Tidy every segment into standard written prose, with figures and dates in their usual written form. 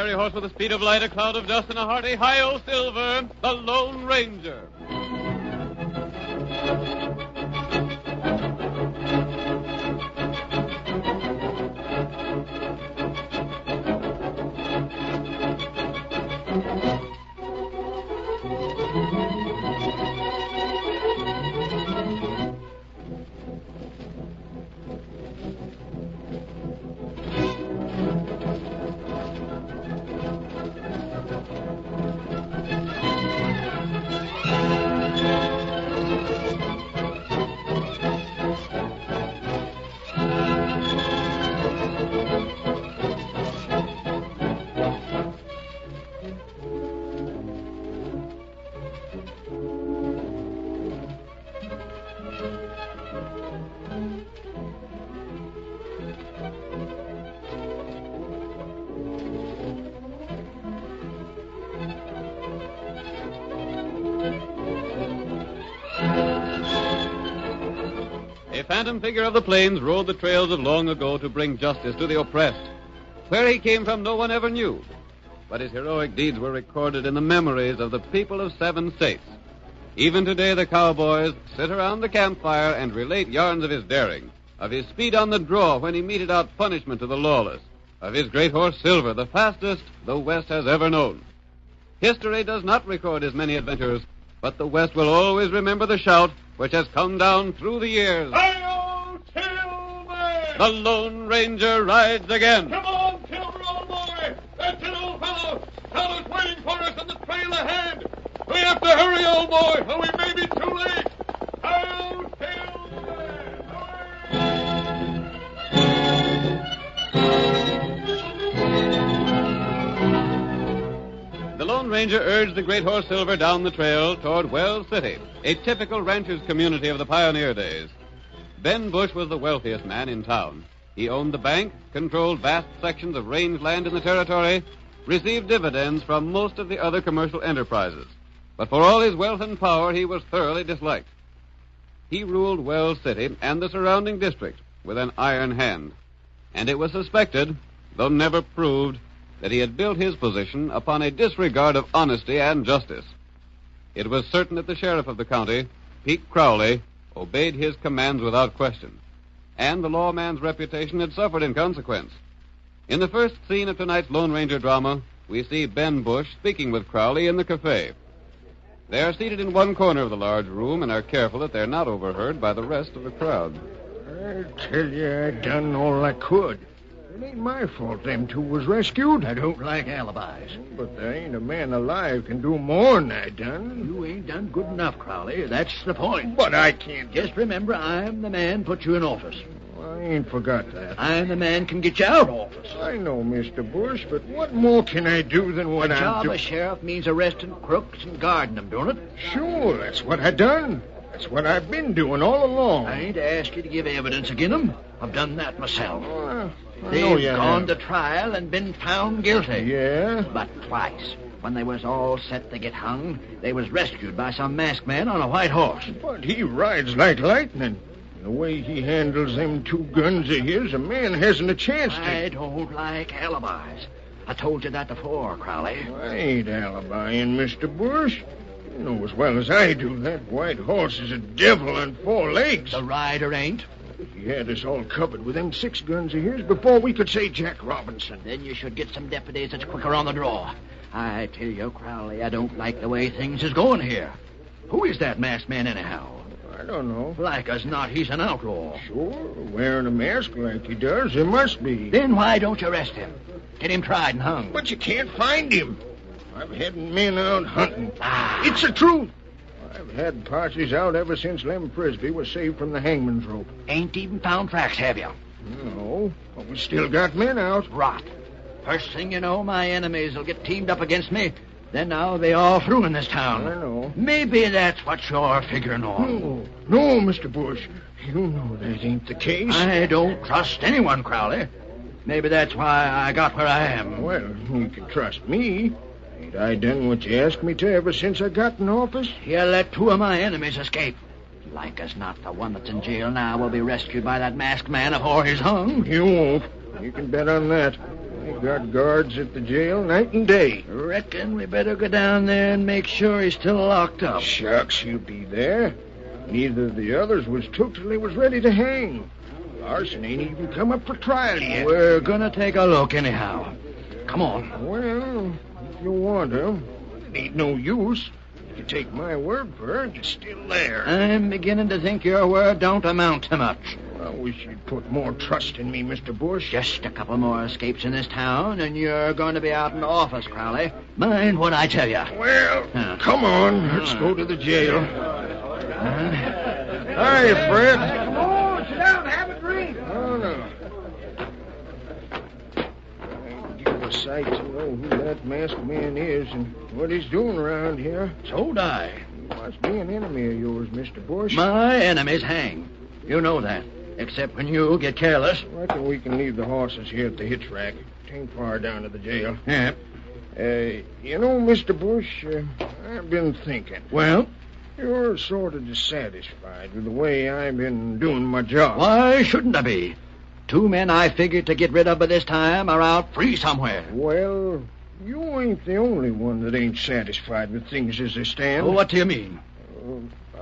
fiery horse with the speed of light, a cloud of dust, and a hearty hi-yo silver, the Lone Ranger. A phantom figure of the plains rode the trails of long ago to bring justice to the oppressed. Where he came from, no one ever knew. But his heroic deeds were recorded in the memories of the people of 7 states. Even today, the cowboys sit around the campfire and relate yarns of his daring, of his speed on the draw when he meted out punishment to the lawless, of his great horse Silver, the fastest the West has ever known. History does not record his many adventures, but the West will always remember the shout which has come down through the years. Hi-yo, Silver! The Lone Ranger rides again. Come on, Silver, old boy! That's it, old fellow! Fella's waiting for us on the trail ahead! We have to hurry, old boy, or we may be too late! Hi-yo, Silver! The Lone Ranger urged the great horse Silver down the trail toward Wells City, a typical rancher's community of the pioneer days. Ben Bush was the wealthiest man in town. He owned the bank, controlled vast sections of rangeland in the territory, received dividends from most of the other commercial enterprises. But for all his wealth and power, he was thoroughly disliked. He ruled Wells City and the surrounding district with an iron hand. And it was suspected, though never proved, that he had built his position upon a disregard of honesty and justice. It was certain that the sheriff of the county, Pete Crowley, obeyed his commands without question, and the lawman's reputation had suffered in consequence. In the first scene of tonight's Lone Ranger drama, we see Ben Bush speaking with Crowley in the cafe. They are seated in one corner of the large room and are careful that they're not overheard by the rest of the crowd. I tell you, I done all I could. It ain't my fault them two was rescued. I don't like alibis. But there ain't a man alive can do more than I done. You ain't done good enough, Crowley. That's the point. But I can't. Just remember, I'm the man put you in office. I ain't forgot that. I'm the man can get you out of office. I know, Mr. Bush, but what more can I do than what The I'm job doing? of sheriff means arresting crooks and guarding them, don't it? Sure, that's what I done. That's what I've been doing all along. I ain't asked you to give evidence against them. I've done that myself. I know you They've gone have. to trial and been found guilty. Yeah? But twice. When they was all set to get hung, they was rescued by some masked man on a white horse. But he rides like lightning. The way he handles them 2 guns of his, a man hasn't a chance to... I don't like alibis. I told you that before, Crowley. I ain't alibiing, Mr. Bush. You know as well as I do that white horse is a devil on 4 legs. The rider ain't. He had us all covered with them 6 guns of his before we could say Jack Robinson. Then you should get some deputies that's quicker on the draw. I tell you, Crowley, I don't like the way things is going here. Who is that masked man, anyhow? I don't know. Like as not, he's an outlaw. Sure, wearing a mask like he does, he must be. Then why don't you arrest him? Get him tried and hung. But you can't find him. I've had men out hunting. Ah. It's the truth. I've had parties out ever since Lem Frisbee was saved from the hangman's rope. Ain't even found tracks, have you? No, but we still got men out. Rot. First thing you know, my enemies will get teamed up against me. Then now they all through in this town. I know. Maybe that's what you're figuring on. No, Mr. Bush. You know that ain't the case. I don't trust anyone, Crowley. Maybe that's why I got where I am. Well, you can trust me. Ain't I done what you asked me to ever since I got in office? You let 2 of my enemies escape. Like as not, the one that's in jail now will be rescued by that masked man afore he's hung. You won't. You can bet on that. They got guards at the jail night and day. Reckon we better go down there and make sure he's still locked up. Shucks, he'll be there. Neither of the others was took till they was ready to hang. Larson ain't even come up for trial yet. We're gonna take a look anyhow. Come on. Well, if you want him, it ain't no use. You take my word for it, he's still there. I'm beginning to think your word don't amount to much. I wish you'd put more trust in me, Mr. Bush. Just a couple more escapes in this town, and you're going to be out in the office, Crowley. Mind what I tell you. Well, come on. Let's go to the jail. Hi, Fred. Come on, sit down and have a drink. Oh, no. I'd give a sight to know who that masked man is and what he's doing around here. So'd I. He must be an enemy of yours, Mr. Bush. My enemies hang. You know that. Except when you get careless. I reckon we can leave the horses here at the hitch rack. It ain't far down to the jail. Yeah. You know, Mr. Bush, I've been thinking. Well? You're sort of dissatisfied with the way I've been doing my job. Why shouldn't I be? 2 men I figured to get rid of by this time are out free somewhere. Well, you ain't the only one that ain't satisfied with things as they stand. Well, what do you mean?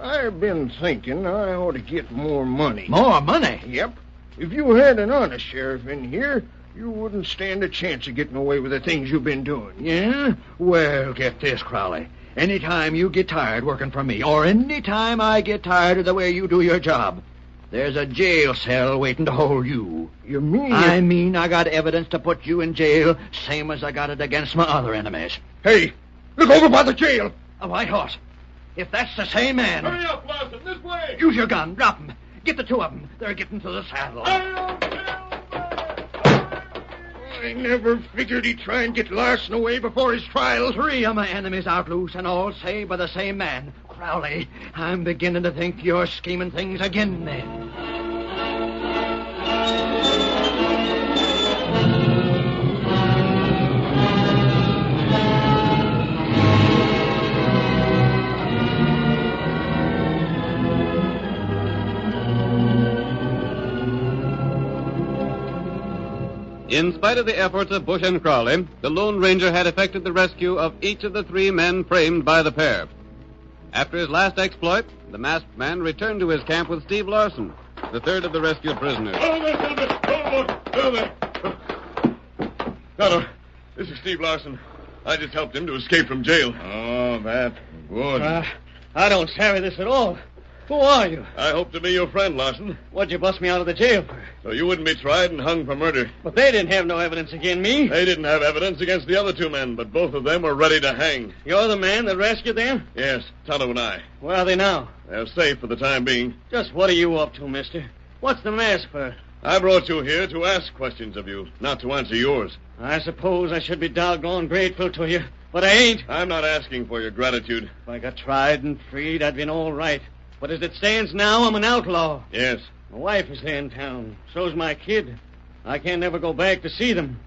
I've been thinking I ought to get more money. More money? Yep. If you had an honest sheriff in here, you wouldn't stand a chance of getting away with the things you've been doing. Yeah? Well, get this, Crowley. Anytime you get tired working for me, or any time I get tired of the way you do your job, there's a jail cell waiting to hold you. You mean... I mean I got evidence to put you in jail, same as I got it against my other enemies. Hey, look over by the jail. A white horse. If that's the same man... Hurry up, Larson, this way! Use your gun. Drop him. Get the 2 of them. They're getting to the saddle. I never figured he'd try and get Larson away before his trial. 3 of my enemies out loose, and all saved by the same man. Crowley, I'm beginning to think you're scheming things again, then. In spite of the efforts of Bush and Crowley, the Lone Ranger had effected the rescue of each of the 3 men framed by the pair. After his last exploit, the masked man returned to his camp with Steve Larson, the 3rd of the rescued prisoners. Tonto, this is Steve Larson. I just helped him to escape from jail. Oh, that good. I don't savvy this at all. Who are you? I hope to be your friend, Larson, What'd you bust me out of the jail for? so you wouldn't be tried and hung for murder. But they didn't have no evidence against me. They didn't have evidence against the other 2 men, but both of them were ready to hang. You're the man that rescued them? Yes, Tonto and I. Where are they now? They're safe for the time being. Just what are you up to, mister? What's the mask for? I brought you here to ask questions of you, not to answer yours. I suppose I should be doggone grateful to you, but I ain't. I'm not asking for your gratitude. If I got tried and freed, I'd been all right. But as it stands now, I'm an outlaw. Yes. My wife is here in town. So's my kid. I can't never go back to see them.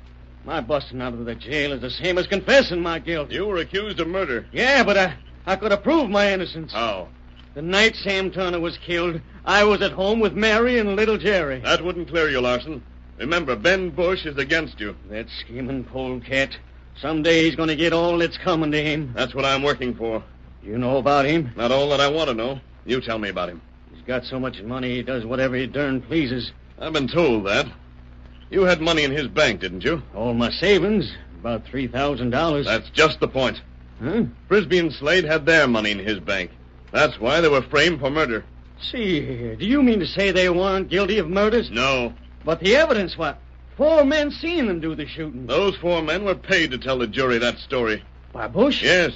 My busting out of the jail is the same as confessing my guilt. You were accused of murder. Yeah, but I could have proved my innocence. How? The night Sam Turner was killed, I was at home with Mary and little Jerry. That wouldn't clear you, Larson. Remember, Ben Bush is against you. That scheming polecat. Someday he's going to get all that's coming to him. That's what I'm working for. You know about him? Not all that I want to know. You tell me about him. He's got so much money he does whatever he darn pleases. I've been told that. You had money in his bank, didn't you? All my savings, about $3,000. That's just the point. Huh? Frisbee and Slade had their money in his bank. That's why they were framed for murder. See here, do you mean to say they weren't guilty of murders? No. But the evidence, what? 4 men seen them do the shooting. Those 4 men were paid to tell the jury that story. By Bush? Yes.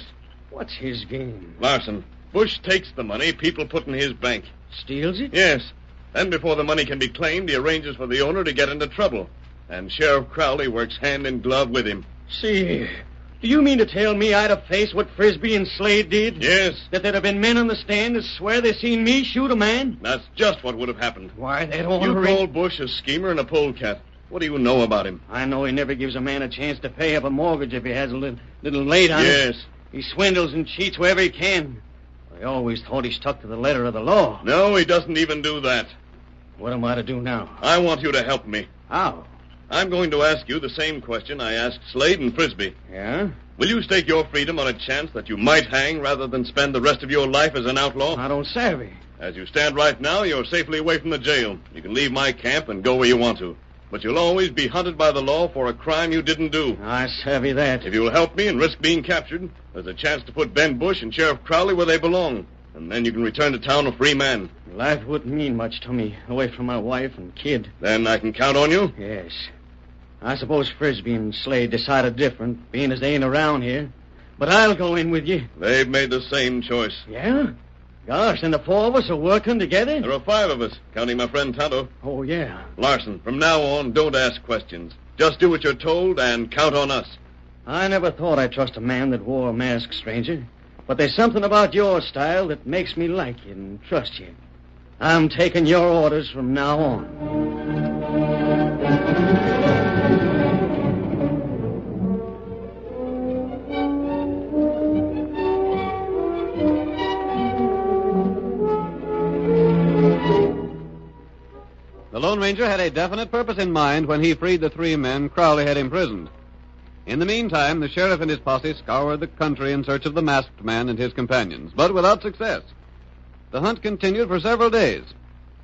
What's his game? Larson, Bush takes the money people put in his bank. Steals it? Yes. Then before the money can be claimed, he arranges for the owner to get into trouble. And Sheriff Crowley works hand in glove with him. See here. Do you mean to tell me I'd have faced what Frisbee and Slade did? Yes. That there'd have been men on the stand that swear they seen me shoot a man? That's just what would have happened. Why, they don't You want called Bush a schemer and a polecat. What do you know about him? I know he never gives a man a chance to pay up a mortgage if he has a little late on it. Yes. He swindles and cheats wherever he can. I always thought he stuck to the letter of the law. No, he doesn't even do that. What am I to do now? I want you to help me. How? I'm going to ask you the same question I asked Slade and Frisbee. Yeah? Will you stake your freedom on a chance that you might hang rather than spend the rest of your life as an outlaw? I don't savvy. As you stand right now, you're safely away from the jail. You can leave my camp and go where you want to. But you'll always be hunted by the law for a crime you didn't do. I savvy that. If you'll help me and risk being captured, there's a chance to put Ben Bush and Sheriff Crowley where they belong. And then you can return to town a free man. Life wouldn't mean much to me, away from my wife and kid. Then I can count on you? Yes. I suppose Frisbee and Slade decided different, being as they ain't around here. But I'll go in with you. They've made the same choice. Yeah? Gosh, then the four of us are working together? There are 5 of us, counting my friend Tonto. Oh, yeah. Larson, from now on, don't ask questions. Just do what you're told and count on us. I never thought I'd trust a man that wore a mask, stranger. But there's something about your style that makes me like you and trust you. I'm taking your orders from now on. The Lone Ranger had a definite purpose in mind when he freed the 3 men Crowley had imprisoned. In the meantime, the sheriff and his posse scoured the country in search of the masked man and his companions, but without success. The hunt continued for several days.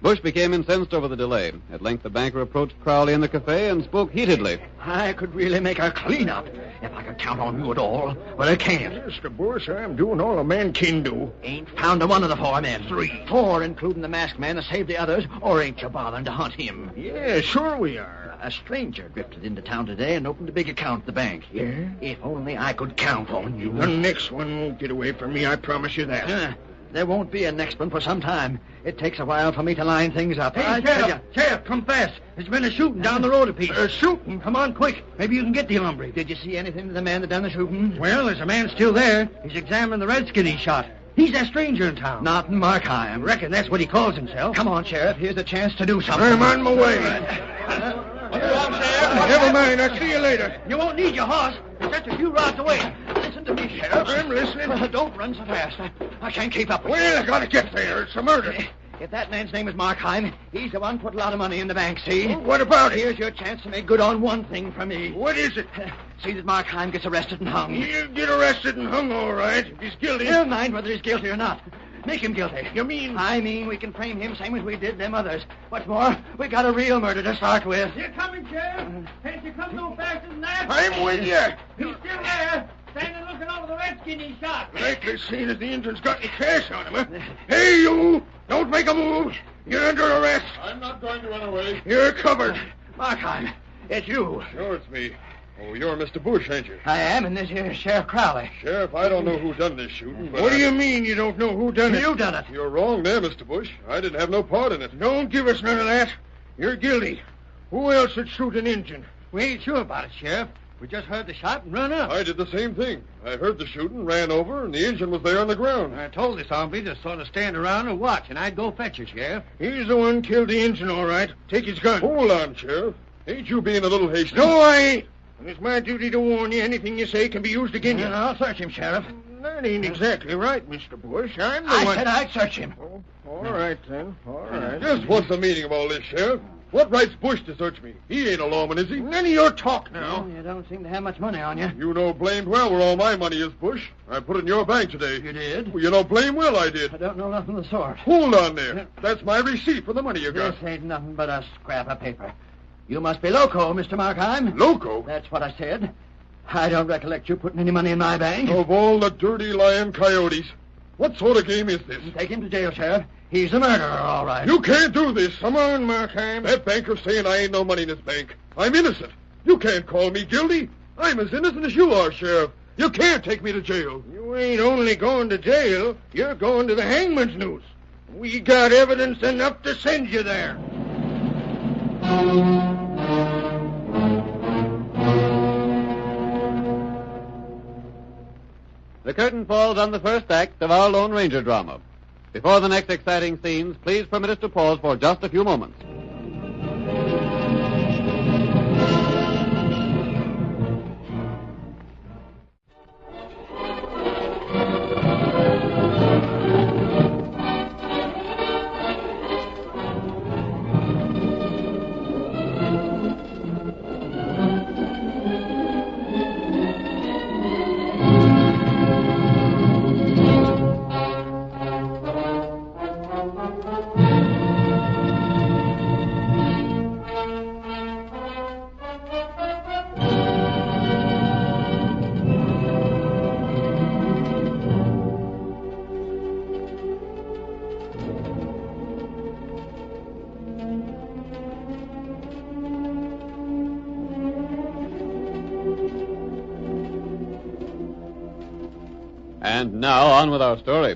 Bush became incensed over the delay. At length, the banker approached Crowley in the cafe and spoke heatedly. I could really make a clean-up if I could count on you at all, but I can't. Mr. Bush, I'm doing all a man can do. Ain't found a one of the 4 men. 3. 4, including the masked man, to save the others, or ain't you bothering to hunt him? Yeah, sure we are. A stranger drifted into town today and opened a big account at the bank. Yeah? If only I could count on you. The next one won't get away from me, I promise you that. There won't be a next one for some time. It takes a while for me to line things up. Hey, Sheriff, come fast. There's been a shooting down the road a piece. Shooting? Come on, quick. Maybe you can get the hombre. Did you see anything of the man that done the shooting? Well, there's a man still there. He's examining the redskin he shot. He's that stranger in town. Not in Markheim. Reckon that's what he calls himself. Come on, Sheriff. Here's a chance to do something. I'm on my way. Never mind, I'll see you later. You won't need your horse. It's just a few rods away. Listen to me, Sheriff. I'm listening. Don't run so fast. I can't keep up with Well, I gotta get there. It's a murder. If that man's name is Markheim, he's the one put a lot of money in the bank, see? Well, what about it? Here's your chance to make good on one thing for me. What is it? See that Markheim gets arrested and hung. He'll get arrested and hung, all right. If he's guilty. Never mind whether he's guilty or not. Make him guilty. You mean? I mean we can frame him same as we did them others. What's more, we got a real murder to start with. You're coming, Sheriff. Can't you come no faster than that? I'm with you. He's still there, standing looking over the redskin he shot. Likely seeing as the engine's got any cash on him, huh? Hey, you! Don't make a move. You're under arrest. I'm not going to run away. You're covered. Markheim, it's you. Sure, it's me. Oh, you're Mr. Bush, ain't you? I am, and this here Sheriff Crowley. Sheriff, I don't know who done this shooting, but... What do you mean you don't know who done it? You done it. You're wrong there, Mr. Bush. I didn't have no part in it. Don't give us none of that. You're guilty. Who else would shoot an Injun? We ain't sure about it, Sheriff. We just heard the shot and run up. I did the same thing. I heard the shooting, ran over, and the engine was there on the ground. I told this hombre to sort of stand around and watch, and I'd go fetch you, Sheriff. He's the one killed the Injun, all right. Take his gun. Hold on, Sheriff. Ain't you being a little hasty? No, I ain't. And it's my duty to warn you. Anything you say can be used against you. I'll search him, Sheriff. That ain't exactly right, Mr. Bush. I'm the I one... said I'd search him. Oh, all right, then. All right. Just what's the meaning of all this, Sheriff? What right's Bush to search me? He ain't a lawman, is he? None of your talk now. Well, you don't seem to have much money on you. You know blamed well where all my money is, Bush. I put it in your bank today. You did? Well, you know blame well I did. I don't know nothing of the sort. Hold on there. That's my receipt for the money you got. This ain't nothing but a scrap of paper. You must be loco, Mr. Markheim. Loco? That's what I said. I don't recollect you putting any money in my bank. Of all the dirty lying coyotes. What sort of game is this? Take him to jail, Sheriff. He's a murderer, all right. You can't do this. Come on, Markheim. That banker's saying I ain't no money in his bank. I'm innocent. You can't call me guilty. I'm as innocent as you are, Sheriff. You can't take me to jail. You ain't only going to jail. You're going to the hangman's noose. We got evidence enough to send you there. The curtain falls on the first act of our Lone Ranger drama. Before the next exciting scenes, please permit us to pause for just a few moments. And now, on with our story.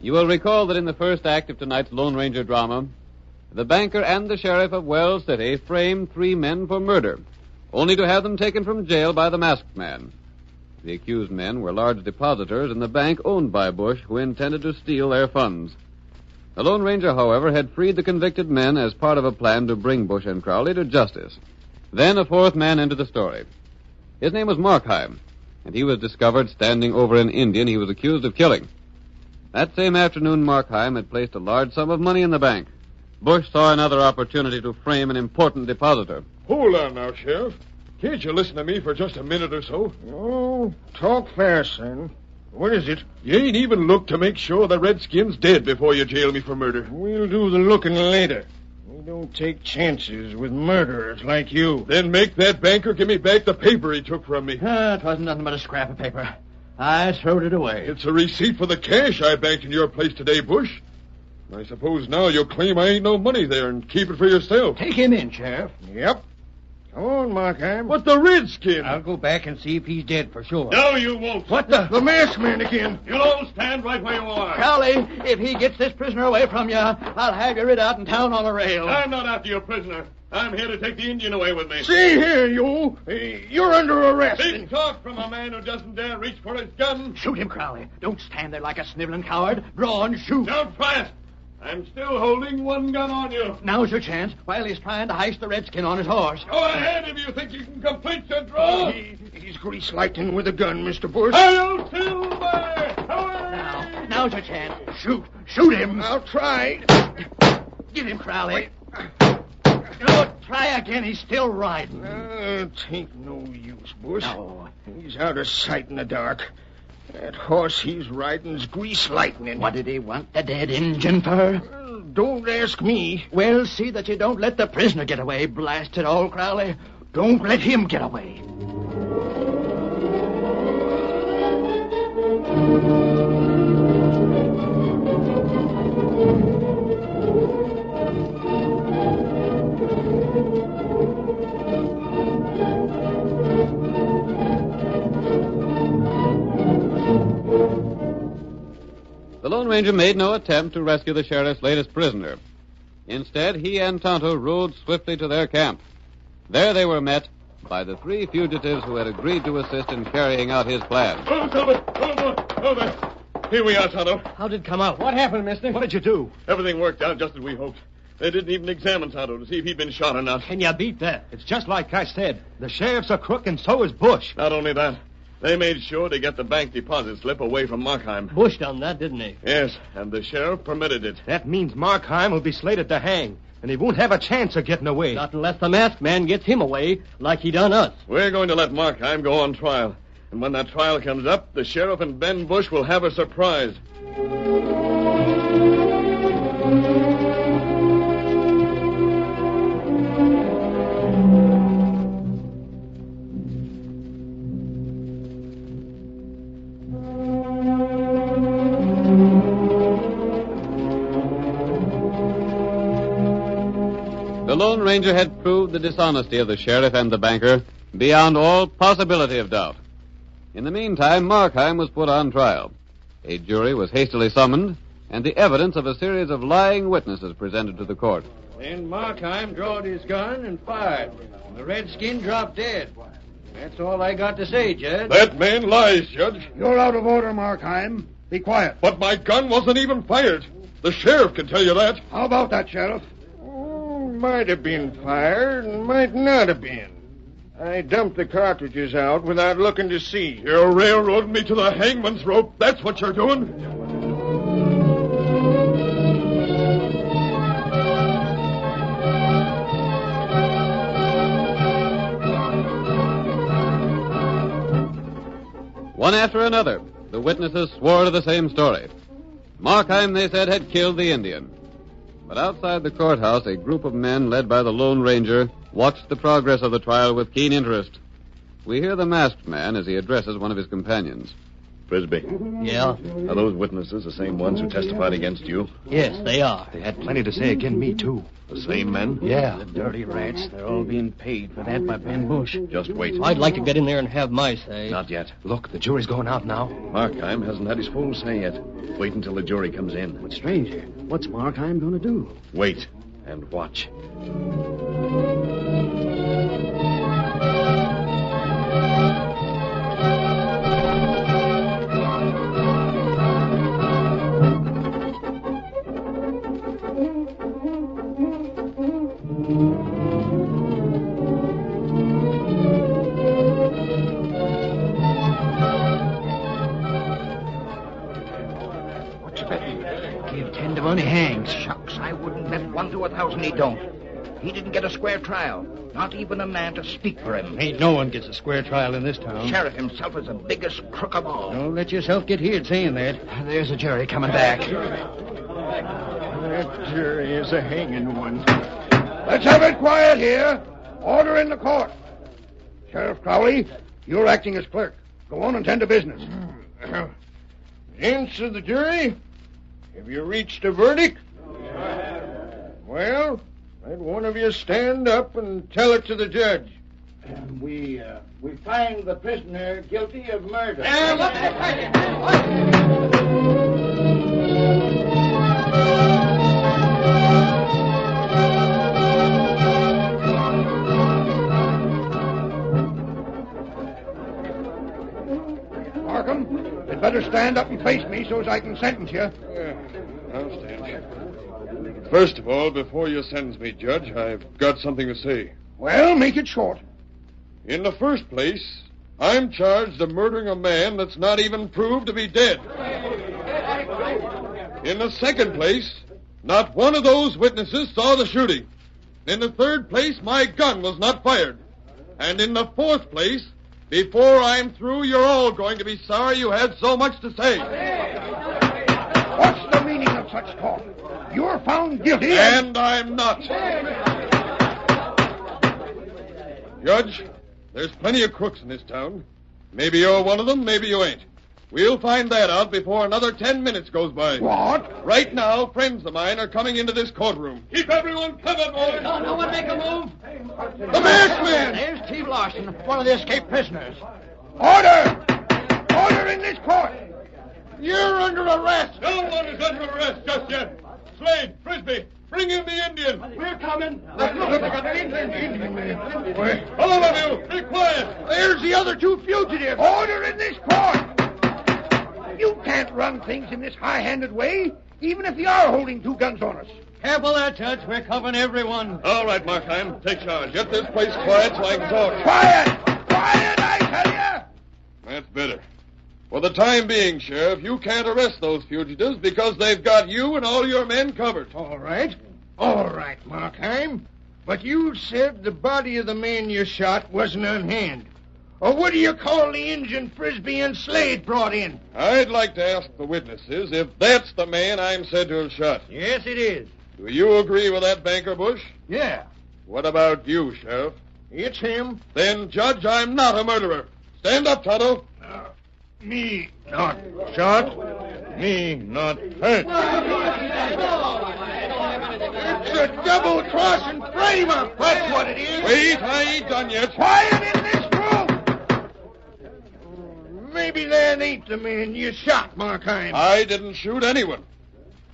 You will recall that in the first act of tonight's Lone Ranger drama, the banker and the sheriff of Wells City framed 3 men for murder, only to have them taken from jail by the masked man. The accused men were large depositors in the bank owned by Bush, who intended to steal their funds. The Lone Ranger, however, had freed the convicted men as part of a plan to bring Bush and Crowley to justice. Then a 4th man entered the story. His name was Markheim, and he was discovered standing over an Indian he was accused of killing. That same afternoon, Markheim had placed a large sum of money in the bank. Bush saw another opportunity to frame an important depositor. Hold on now, Sheriff. Can't you listen to me for just a minute or so? Oh, talk fast, son. What is it? You ain't even looked to make sure the Redskin's dead before you jail me for murder. We'll do the looking later. We don't take chances with murderers like you. Then make that banker give me back the paper he took from me. It wasn't nothing but a scrap of paper. I throwed it away. It's a receipt for the cash I banked in your place today, Bush. I suppose now you'll claim I ain't no money there and keep it for yourself. Take him in, Sheriff. Yep. Come on, Markheim. But the Redskin? I'll go back and see if he's dead for sure. No, you won't. What the? The masked man again. You'll all stand right where you are. Crowley, if he gets this prisoner away from you, I'll have you rid out in town on a rail. I'm not after your prisoner. I'm here to take the Indian away with me. See here, you. You're under arrest. Big talk from a man who doesn't dare reach for his gun. Shoot him, Crowley. Don't stand there like a sniveling coward. Draw and shoot. Don't try it. I'm still holding one gun on you. Now's your chance while he's trying to heist the Redskin on his horse. Go ahead if you think you can complete your draw. He's grease lightning with a gun, Mr. Bush. Hail Silver! Now's your chance. Shoot. Shoot him. I'll try. Get him, Crowley. Oh, try again. He's still riding. Tain't no use, Bush. No. He's out of sight in the dark. That horse he's riding's grease lightning. What did he want the dead Injun for? Don't ask me. Well, see that you don't let the prisoner get away. Blast it all, Crowley. Don't let him get away. The Lone Ranger made no attempt to rescue the sheriff's latest prisoner. Instead, he and Tonto rode swiftly to their camp. There they were met by the 3 fugitives who had agreed to assist in carrying out his plan. Oh, Silver! Oh, there. Here we are, Tonto. How did it come out? What happened, mister? What did you do? Everything worked out just as we hoped. They didn't even examine Tonto to see if he'd been shot or not. Can you beat that? It's just like I said. The sheriff's a crook, and so is Bush. Not only that, they made sure to get the bank deposit slip away from Markheim. Bush done that, didn't he? Yes, and the sheriff permitted it. That means Markheim will be slated to hang, and he won't have a chance of getting away. Not unless the masked man gets him away, like he done us. We're going to let Markheim go on trial. And when that trial comes up, the sheriff and Ben Bush will have a surprise. The Lone Ranger had proved the dishonesty of the sheriff and the banker beyond all possibility of doubt. In the meantime, Markheim was put on trial. A jury was hastily summoned, and the evidence of a series of lying witnesses presented to the court. Then Markheim drawed his gun and fired. The Redskin dropped dead. That's all I got to say, Judge. That man lies, Judge. You're out of order, Markheim. Be quiet. But my gun wasn't even fired. The sheriff can tell you that. How about that, Sheriff? Might have been fired and might not have been. I dumped the cartridges out without looking to see. You're railroading me to the hangman's rope. That's what you're doing. One after another, the witnesses swore to the same story. Markheim, they said, had killed the Indian. But outside the courthouse, a group of men led by the Lone Ranger watched the progress of the trial with keen interest. We hear the masked man as he addresses one of his companions. Frisbee, Yeah? are those witnesses the same ones who testified against you? Yes, they are. They had plenty to say against me, too. The same men? Yeah. The dirty rats. They're all being paid for that by Ben Bush. Just wait. I'd like to get in there and have my say. Not yet. Look, the jury's going out now. Markheim hasn't had his full say yet. Wait until the jury comes in. But, stranger, what's Markheim going to do? Wait and watch. Give 10 to 1 he hangs. Shucks, I wouldn't bet 1 to 1,000 he don't. He didn't get a square trial. Not even a man to speak for him. Ain't no one gets a square trial in this town. Sheriff himself is the biggest crook of all. Don't let yourself get heard saying that. There's the jury coming back. That jury is a hanging one. Let's have it quiet here. Order in the court. Sheriff Crowley, you're acting as clerk. Go on and tend to business. Gents of the jury, have you reached a verdict? Well, let one of you stand up and tell it to the judge. We find the prisoner guilty of murder. Markham, you'd better stand up and face me so as I can sentence you. I'll stand. First of all, before you sentence me, Judge, I've got something to say. Well, make it short. In the first place, I'm charged of murdering a man that's not even proved to be dead. In the second place, not one of those witnesses saw the shooting. In the third place, my gun was not fired. And in the fourth place, before I'm through, you're all going to be sorry you had so much to say. What's the meaning of such talk? You're found guilty And I'm not. Judge, there's plenty of crooks in this town. Maybe you're one of them, maybe you ain't. We'll find that out before another 10 minutes goes by. What? Right now, friends of mine are coming into this courtroom. Keep everyone covered, boys. No one make a move. The masked man! There's Steve Larson, one of the escaped prisoners. Order! Order in this court! You're under arrest. No one is under arrest just yet. Slade, Frisbee, bring in the Indian. We're coming. Look, they got an Indian man. All of you, be quiet. There's the other two fugitives. Order in this court! You can't run things in this high-handed way, even if you are holding 2 guns on us. Careful there, Judge. We're covering everyone. All right, Markheim, take charge. Get this place quiet so I can talk. Quiet! Quiet, I tell you! That's better. For the time being, Sheriff, you can't arrest those fugitives because they've got you and all your men covered. All right, Markheim. But you said the body of the man you shot wasn't on hand. Or what do you call the Injun Frisbee and Slade brought in? I'd like to ask the witnesses if that's the man I'm said to have shot. Yes, it is. Do you agree with that, Banker Bush? Yeah, What about you, Sheriff? it's him. Then, Judge, I'm not a murderer. Stand up, Tonto. Me not shot. Me not hurt. It's a double-crossing frame-up. That's what it is. Wait, I ain't done yet. Quiet in this room! Maybe that ain't the man you shot, Markheim. I didn't shoot anyone.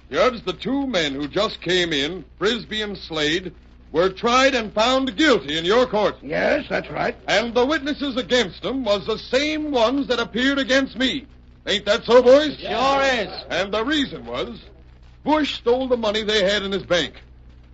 Judge, the 2 men who just came in, Frisbee and Slade, were tried and found guilty in your court. Yes, that's right. And the witnesses against them was the same ones that appeared against me. Ain't that so, boys? Sure is. And the reason was, Bush stole the money they had in his bank.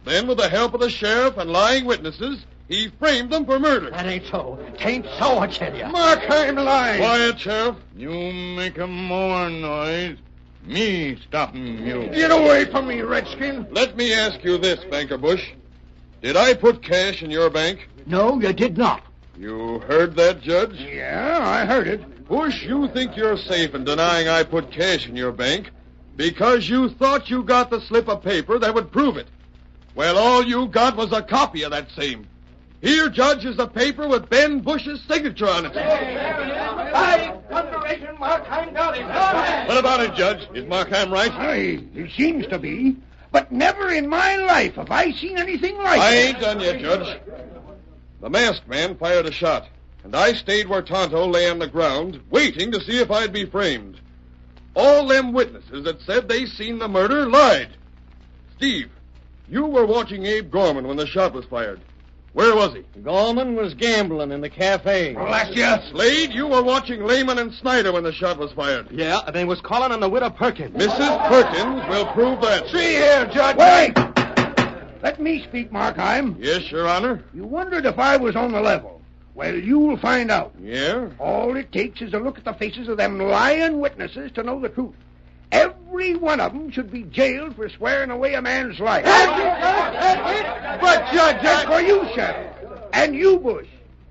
Then, with the help of the sheriff and lying witnesses, he framed them for murder. That ain't so. Tain't so, I tell you. Markheim lies. Quiet, Sheriff. You make a more noise. Me stopping you. Get away from me, Redskin. Let me ask you this, Banker Bush. Did I put cash in your bank? No, you did not. You heard that, Judge? Yeah, I heard it. Bush, you think you're safe in denying I put cash in your bank because you thought you got the slip of paper that would prove it. Well, all you got was a copy of that same. Here, Judge, is the paper with Ben Bush's signature on it. Confirmation, Markheim got him. What about it, Judge? Is Markheim right? Aye, it seems to be. But never in my life have I seen anything like I it. ain't done yet, Judge. The masked man fired a shot, and I stayed where Tonto lay on the ground, waiting to see if I'd be framed. All them witnesses that said they seen the murder lied. Steve, you were watching Abe Gorman when the shot was fired. Where was he? Gorman was gambling in the cafe. Bless you. Slade, you were watching Lehman and Snyder when the shot was fired. Yeah, and they was calling on the widow Perkins. Mrs. Perkins will prove that. See here, Judge. Wait! Let me speak, Markheim. Yes, Your Honor. You wondered if I was on the level. Well, you'll find out. Yeah? All it takes is a look at the faces of them lying witnesses to know the truth. Every one of them should be jailed for swearing away a man's life. But, Judge, That's for you, Sheriff. And you, Bush.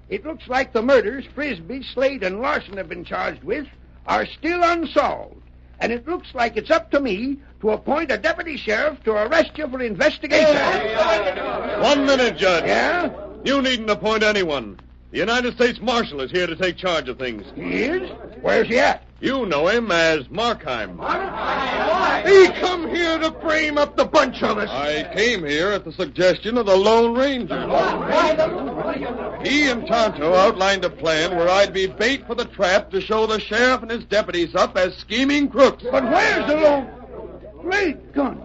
It looks like the murders Frisbee, Slade, and Larson have been charged with are still unsolved. And it looks like it's up to me to appoint a deputy sheriff to arrest you for investigation. 1 minute, Judge. Yeah? You needn't appoint anyone. The United States Marshal is here to take charge of things. He is? Where's he at? You know him as Markheim. He come here to frame up the bunch of us. I came here at the suggestion of the Lone Ranger. He and Tonto outlined a plan where I'd be bait for the trap to show the sheriff and his deputies up as scheming crooks. But where's the Lone... Great guns.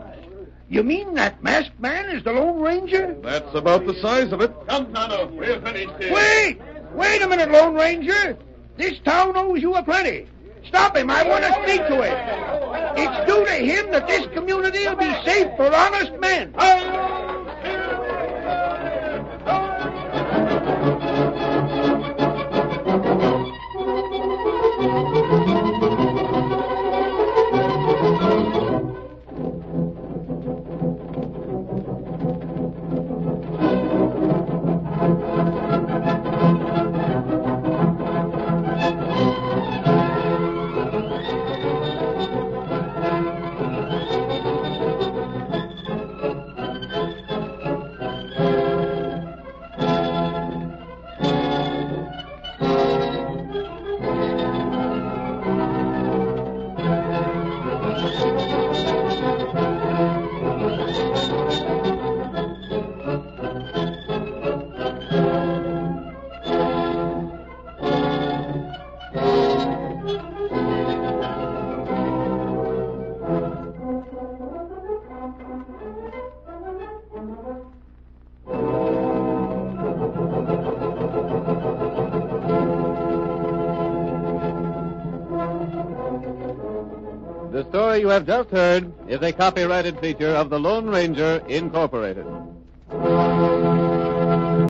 You mean that masked man is the Lone Ranger? That's about the size of it. Come, Tonto. We're finished here. Wait a minute, Lone Ranger. This town owes you a plenty. Stop him. I want to speak to him. It's due to him that this community will be safe for honest men. The story you have just heard is a copyrighted feature of the Lone Ranger, Incorporated.